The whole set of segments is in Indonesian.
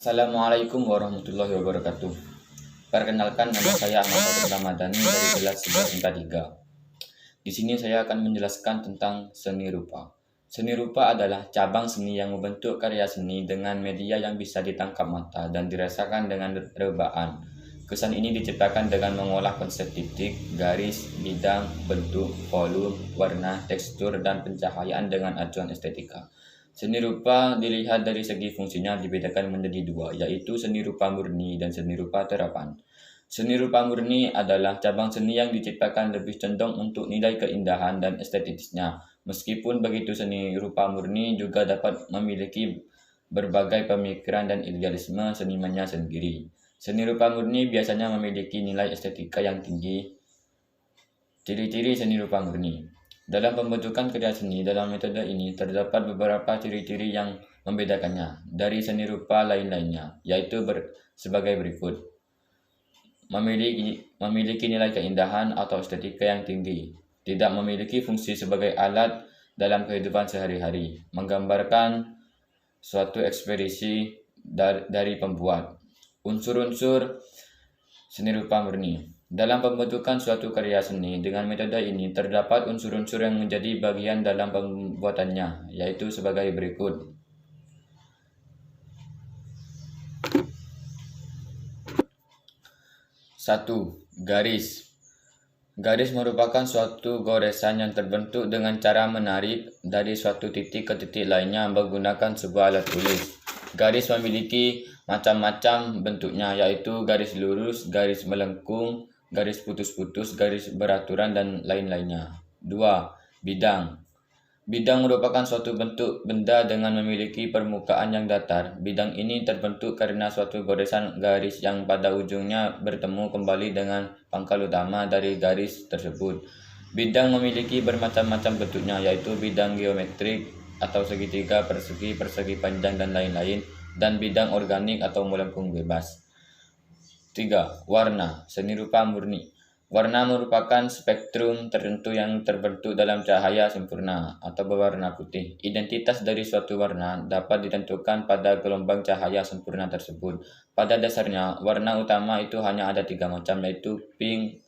Assalamualaikum warahmatullahi wabarakatuh. Perkenalkan, nama saya Ahmad Fatur Ramadhani dari kelas 11 IPA 3. Di sini saya akan menjelaskan tentang seni rupa. Seni rupa adalah cabang seni yang membentuk karya seni dengan media yang bisa ditangkap mata dan dirasakan dengan rebaan. Kesan ini diciptakan dengan mengolah konsep titik, garis, bidang, bentuk, volume, warna, tekstur, dan pencahayaan dengan acuan estetika. Seni rupa dilihat dari segi fungsinya dibedakan menjadi dua, yaitu seni rupa murni dan seni rupa terapan. Seni rupa murni adalah cabang seni yang diciptakan lebih condong untuk nilai keindahan dan estetisnya. Meskipun begitu, seni rupa murni juga dapat memiliki berbagai pemikiran dan idealisme senimannya sendiri. Seni rupa murni biasanya memiliki nilai estetika yang tinggi. Ciri-ciri seni rupa murni. Dalam pembentukan karya seni dalam metode ini terdapat beberapa ciri-ciri yang membedakannya dari seni rupa lain-lainnya, yaitu sebagai berikut. Memiliki nilai keindahan atau estetika yang tinggi, tidak memiliki fungsi sebagai alat dalam kehidupan sehari-hari, menggambarkan suatu ekspresi dari pembuat. Unsur-unsur seni rupa murni. Dalam pembentukan suatu karya seni dengan metode ini terdapat unsur-unsur yang menjadi bagian dalam pembuatannya, yaitu sebagai berikut. 1. Garis. Garis merupakan suatu goresan yang terbentuk dengan cara menarik dari suatu titik ke titik lainnya menggunakan sebuah alat tulis. Garis memiliki macam-macam bentuknya, yaitu garis lurus, garis melengkung, garis putus-putus, garis beraturan, dan lain-lainnya. 2. Bidang. Bidang merupakan suatu bentuk benda dengan memiliki permukaan yang datar. Bidang ini terbentuk karena suatu goresan garis yang pada ujungnya bertemu kembali dengan pangkal utama dari garis tersebut. Bidang memiliki bermacam-macam bentuknya, yaitu bidang geometrik atau segitiga, persegi, persegi panjang, dan lain-lain, dan bidang organik atau melengkung bebas. 3. Warna. Seni rupa murni. Warna merupakan spektrum tertentu yang terbentuk dalam cahaya sempurna atau berwarna putih. Identitas dari suatu warna dapat ditentukan pada gelombang cahaya sempurna tersebut. Pada dasarnya, warna utama itu hanya ada 3 macam, yaitu pink,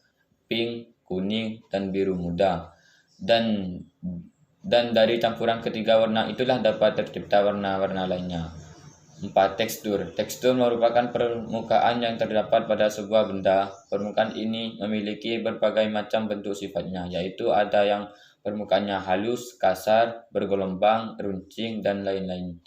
kuning, dan biru muda. Dan dari campuran ketiga warna itulah dapat tercipta warna-warna lainnya. 4. Tekstur. Tekstur merupakan permukaan yang terdapat pada sebuah benda. Permukaan ini memiliki berbagai macam bentuk sifatnya, yaitu ada yang permukaannya halus, kasar, bergelombang, runcing, dan lain-lain.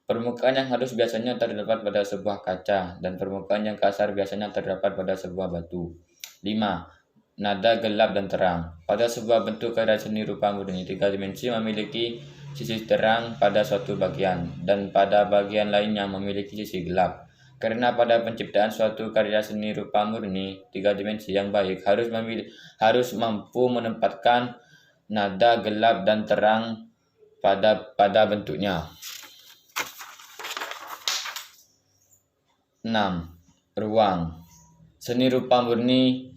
Permukaan yang halus biasanya terdapat pada sebuah kaca, dan permukaan yang kasar biasanya terdapat pada sebuah batu. 5. Nada gelap dan terang. Pada sebuah bentuk karya seni rupa murni, 3 dimensi memiliki sisi terang pada suatu bagian, dan pada bagian lainnya memiliki sisi gelap. Karena pada penciptaan suatu karya seni rupa murni, 3 dimensi yang baik harus mampu menempatkan nada gelap dan terang pada bentuknya. 6. Ruang. Seni rupa murni.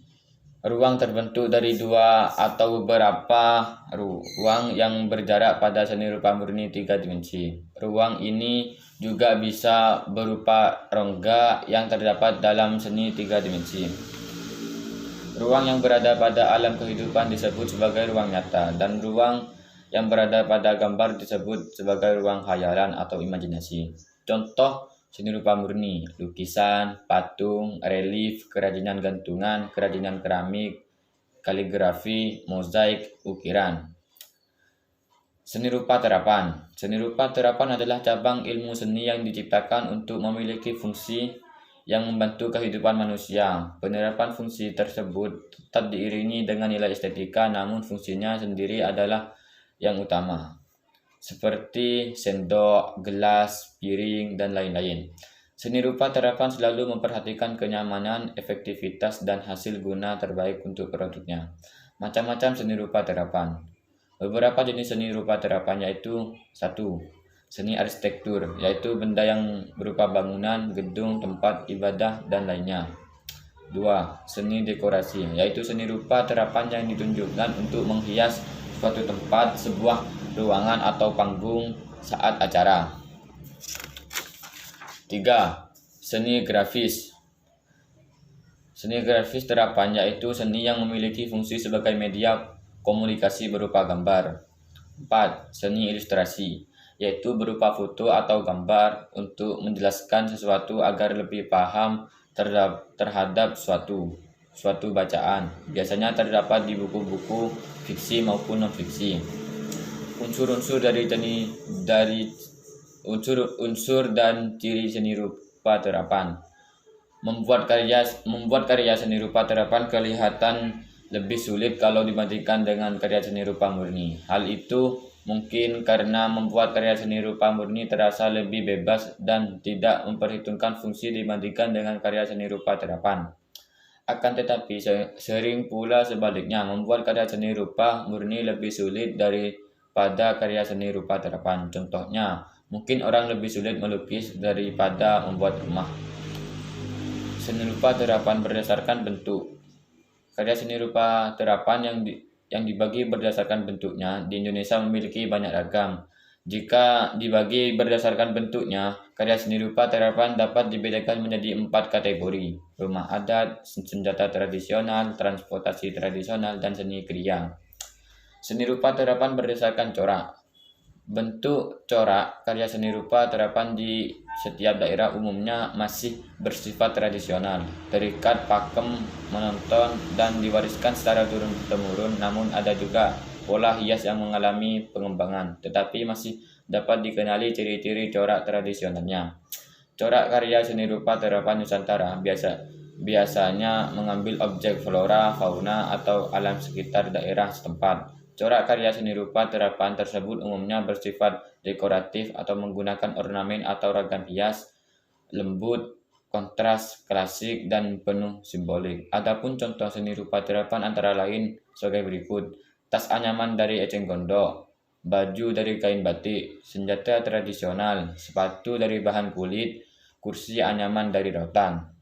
Ruang terbentuk dari 2 atau beberapa ruang yang berjarak. Pada seni rupa murni 3 dimensi. Ruang ini juga bisa berupa rongga yang terdapat dalam seni 3 dimensi. Ruang yang berada pada alam kehidupan disebut sebagai ruang nyata, dan ruang yang berada pada gambar disebut sebagai ruang khayalan atau imajinasi. Contoh seni rupa murni: lukisan, patung, relief, kerajinan gantungan, kerajinan keramik, kaligrafi, mozaik, ukiran. Seni rupa terapan. Seni rupa terapan adalah cabang ilmu seni yang diciptakan untuk memiliki fungsi yang membantu kehidupan manusia. Penerapan fungsi tersebut tetap diiringi dengan nilai estetika, namun fungsinya sendiri adalah yang utama, seperti sendok, gelas, piring, dan lain-lain. Seni rupa terapan selalu memperhatikan kenyamanan, efektivitas, dan hasil guna terbaik untuk produknya. Macam-macam seni rupa terapan. Beberapa jenis seni rupa terapan yaitu: 1. Seni arsitektur, yaitu benda yang berupa bangunan, gedung, tempat ibadah, dan lainnya. 2. Seni dekorasi, yaitu seni rupa terapan yang ditunjukkan untuk menghias suatu tempat, sebuah ruangan, atau panggung saat acara. 3. Seni grafis. Seni grafis terapan yaitu seni yang memiliki fungsi sebagai media komunikasi berupa gambar. 4. Seni ilustrasi, yaitu berupa foto atau gambar untuk menjelaskan sesuatu agar lebih paham terhadap suatu bacaan. Biasanya terdapat di buku-buku fiksi maupun non-fiksi. Unsur-unsur dan ciri seni rupa terapan. Membuat karya seni rupa terapan kelihatan lebih sulit kalau dibandingkan dengan karya seni rupa murni. Hal itu mungkin karena membuat karya seni rupa murni terasa lebih bebas dan tidak memperhitungkan fungsi dibandingkan dengan karya seni rupa terapan. Akan tetapi sering pula sebaliknya, membuat karya seni rupa murni lebih sulit daripada karya seni rupa terapan. Contohnya, mungkin orang lebih sulit melukis daripada membuat rumah. Seni rupa terapan berdasarkan bentuk. Karya seni rupa terapan yang dibagi berdasarkan bentuknya di Indonesia memiliki banyak ragam. Jika dibagi berdasarkan bentuknya, karya seni rupa terapan dapat dibedakan menjadi 4 kategori: rumah adat, senjata tradisional, transportasi tradisional, dan seni kriya. Seni rupa terapan berdasarkan corak. Bentuk corak karya seni rupa terapan di setiap daerah umumnya masih bersifat tradisional, terikat pakem menonton, dan diwariskan secara turun-temurun. Namun ada juga pola hias yang mengalami pengembangan, tetapi masih dapat dikenali ciri-ciri corak tradisionalnya. Corak karya seni rupa terapan Nusantara biasanya mengambil objek flora, fauna, atau alam sekitar daerah setempat. Corak karya seni rupa terapan tersebut umumnya bersifat dekoratif atau menggunakan ornamen atau ragam hias, lembut, kontras, klasik, dan penuh simbolik. Adapun contoh seni rupa terapan antara lain sebagai berikut: tas anyaman dari eceng gondok, baju dari kain batik, senjata tradisional, sepatu dari bahan kulit, kursi anyaman dari rotan.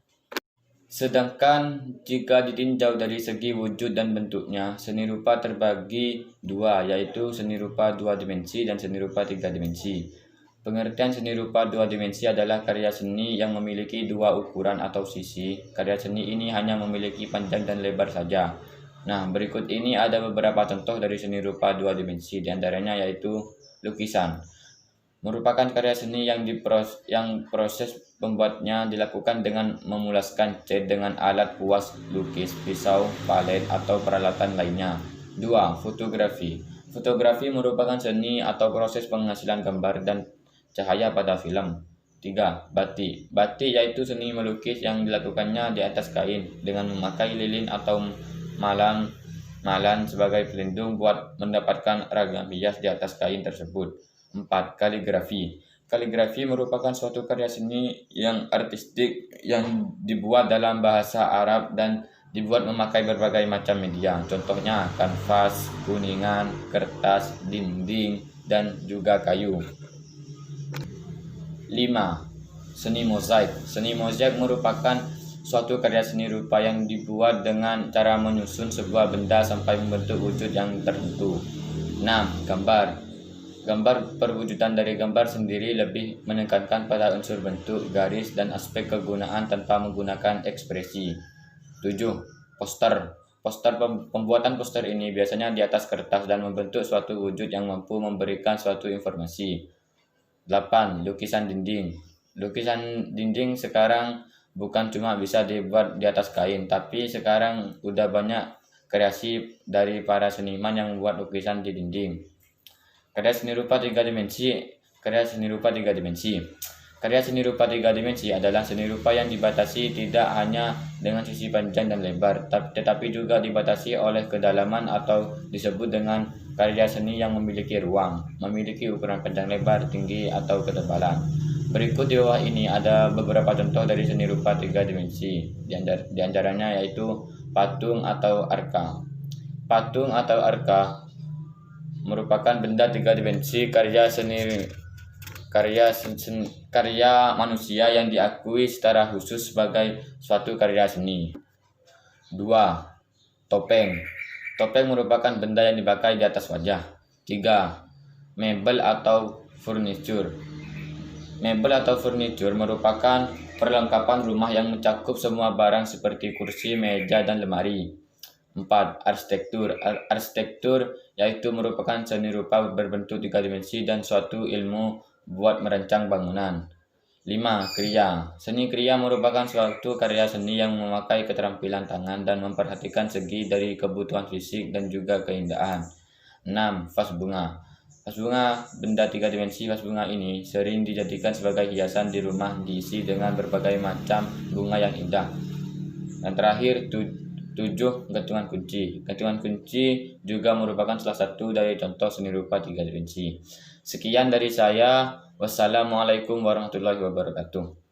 Sedangkan jika ditinjau dari segi wujud dan bentuknya, seni rupa terbagi dua, yaitu seni rupa 2 dimensi dan seni rupa 3 dimensi. Pengertian seni rupa 2 dimensi adalah karya seni yang memiliki 2 ukuran atau sisi. Karya seni ini hanya memiliki panjang dan lebar saja. Nah, berikut ini ada beberapa contoh dari seni rupa 2 dimensi, diantaranya yaitu lukisan. Merupakan karya seni yang proses pembuatnya dilakukan dengan memulaskan cat dengan alat puas lukis, pisau, palet, atau peralatan lainnya. 2. Fotografi. Fotografi merupakan seni atau proses penghasilan gambar dan cahaya pada film. 3. Batik. Batik yaitu seni melukis yang dilakukannya di atas kain dengan memakai lilin atau malam sebagai pelindung buat mendapatkan ragam hias di atas kain tersebut. 4. Kaligrafi. Kaligrafi merupakan suatu karya seni yang artistik yang dibuat dalam bahasa Arab dan dibuat memakai berbagai macam media. Contohnya kanvas, kuningan, kertas, dinding, dan juga kayu. 5. Seni mozaik. Seni mozaik merupakan suatu karya seni rupa yang dibuat dengan cara menyusun sebuah benda sampai membentuk wujud yang tertentu. 6. Gambar. Gambar perwujudan dari gambar sendiri lebih menekankan pada unsur bentuk, garis, dan aspek kegunaan tanpa menggunakan ekspresi. 7. Poster. Pembuatan poster ini biasanya di atas kertas dan membentuk suatu wujud yang mampu memberikan suatu informasi. 8. Lukisan dinding. Lukisan dinding sekarang bukan cuma bisa dibuat di atas kain, tapi sekarang udah banyak kreasi dari para seniman yang membuat lukisan di dinding. Karya seni rupa 3 dimensi. Karya seni rupa 3 dimensi. Karya seni rupa 3 dimensi adalah seni rupa yang dibatasi tidak hanya dengan sisi panjang dan lebar, tetapi juga dibatasi oleh kedalaman atau disebut dengan karya seni yang memiliki ruang, memiliki ukuran panjang lebar, tinggi, atau ketebalan. Berikut di bawah ini ada beberapa contoh dari seni rupa 3 dimensi. Di antaranya yaitu patung atau arka. Patung atau arka merupakan benda 3 dimensi karya manusia yang diakui secara khusus sebagai suatu karya seni. 2. Topeng. Topeng merupakan benda yang dipakai di atas wajah. 3. Mebel atau furniture. Mebel atau furniture merupakan Perlengkapan rumah yang mencakup semua barang seperti kursi, meja, dan lemari. 4. Arsitektur. Arsitektur yaitu merupakan seni rupa berbentuk 3 dimensi dan suatu ilmu buat merancang bangunan. 5. Kriya. Seni kriya merupakan suatu karya seni yang memakai keterampilan tangan dan memperhatikan segi dari kebutuhan fisik dan juga keindahan. 6. Vas bunga. Vas bunga, benda 3 dimensi vas bunga ini sering dijadikan sebagai hiasan di rumah, diisi dengan berbagai macam bunga yang indah. Dan terakhir, 7. Gantungan kunci. Gantungan kunci juga merupakan salah satu dari contoh seni rupa 3 dimensi. Sekian dari saya. Wassalamualaikum warahmatullahi wabarakatuh.